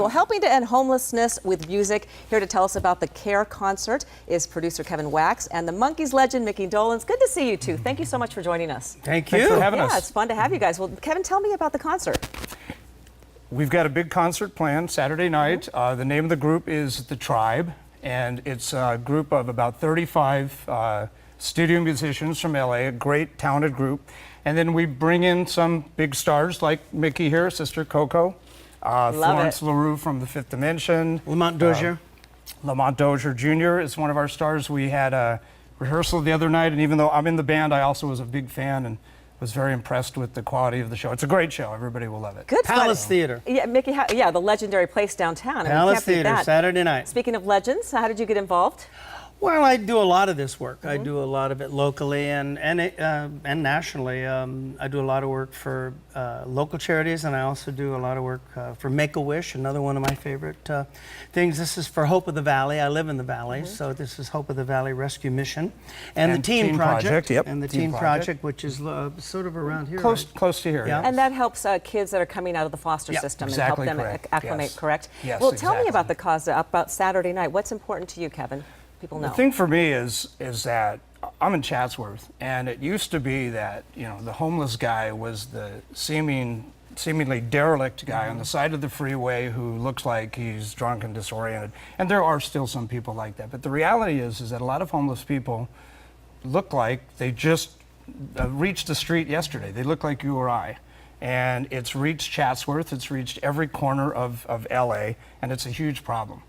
Well, helping to end homelessness with music, here to tell us about the CARE concert is producer Kevin Wachs and the Monkees legend Micky Dolenz. Good to see you two. Thank you so much for joining us. Thank you. Thanks for having us. Yeah, it's fun to have you guys. Well, Kevin, tell me about the concert. We've got a big concert planned Saturday night. The name of the group is The Tribe, and it's a group of about 35 studio musicians from LA, a great talented group. And then we bring in some big stars like Micky here, Sister Coco, Florence LaRue from The Fifth Dimension. Lamont Dozier. Lamont Dozier Jr. is one of our stars. We had a rehearsal the other night, and even though I'm in the band, I also was a big fan and was very impressed with the quality of the show. It's a great show. Everybody will love it. Good. Palace Theater. Yeah, Micky, yeah, the legendary place downtown. Palace Theater, Saturday night. Speaking of legends, how did you get involved? Well, I do a lot of this work. I do a lot of it locally and nationally. I do a lot of work for local charities, and I also do a lot of work for Make-A-Wish, another one of my favorite things. This is for Hope of the Valley. I live in the Valley, so this is Hope of the Valley Rescue Mission. And the Teen Project. Yep. And the Teen Project, which is sort of around here. Close to here. Yeah. And that helps kids that are coming out of the foster system exactly and help them acclimate, yes. correct? Yes, well, tell me exactly. about the cause, about Saturday night. What's important to you, Kevin? People know. The thing for me is that I'm in Chatsworth, and it used to be that, you know, the homeless guy was the seemingly derelict guy on the side of the freeway who looks like he's drunk and disoriented. And there are still some people like that. But the reality is that a lot of homeless people look like they just reached the street yesterday. They look like you or I. And it's reached Chatsworth, it's reached every corner of LA, and it's a huge problem.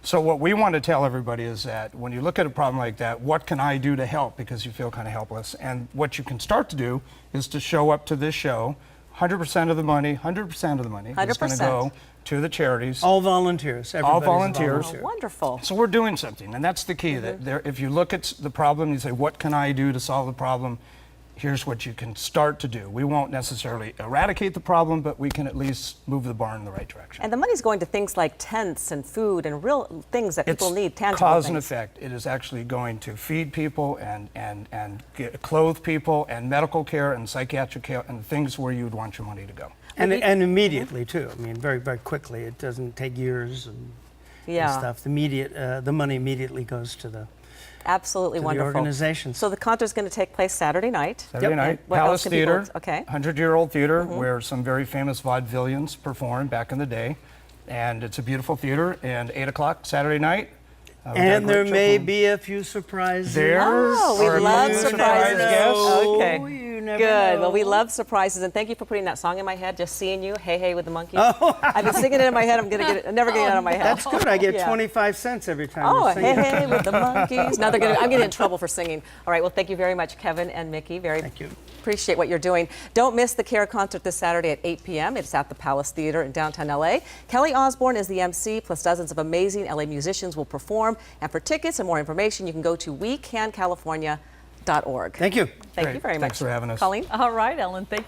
So what we want to tell everybody is that when you look at a problem like that, what can I do to help, because you feel kind of helpless? And what you can start to do is to show up to this show. 100% of the money is going to go to the charities. All volunteers. All volunteers. Oh, wonderful. So we're doing something, and that's the key. That if you look at the problem, you say, what can I do to solve the problem? Here's what you can start to do. We won't necessarily eradicate the problem, but we can at least move the barn in the right direction. And the money's going to things like tents and food and real things that people need, tangible cause things. and effect. It is actually going to feed people and clothe people and medical care and psychiatric care and things where you would want your money to go. And immediately, too. I mean, very, very quickly. It doesn't take years and stuff. The money immediately goes to the Absolutely wonderful. The organizations. So the concert's going to take place Saturday night. Saturday night, Palace Theater, 100-year-old theater where some very famous vaudevillians performed back in the day. And it's a beautiful theater, and 8 o'clock Saturday night. And there may be a few surprises. We love surprises. Okay. Good. Well, we love surprises, and thank you for putting that song in my head. Just seeing you, "Hey Hey" with the Monkees. Oh. I've been singing it in my head. I'm never getting it out of my head. That's good. I get 25 cents every time. Oh, you sing "Hey it. Hey" with the Monkees. Now I'm getting in trouble for singing. All right. Well, thank you very much, Kevin and Micky. Thank you. Appreciate what you're doing. Don't miss the CARE concert this Saturday at 8 p.m. It's at the Palace Theater in downtown LA. Kelly Osbourne is the MC, plus dozens of amazing LA musicians will perform. And for tickets and more information, you can go to wecancalifornia.org. Thank you. Thank you very much. Thanks for having us. Colleen? All right, Ellen. Thank you.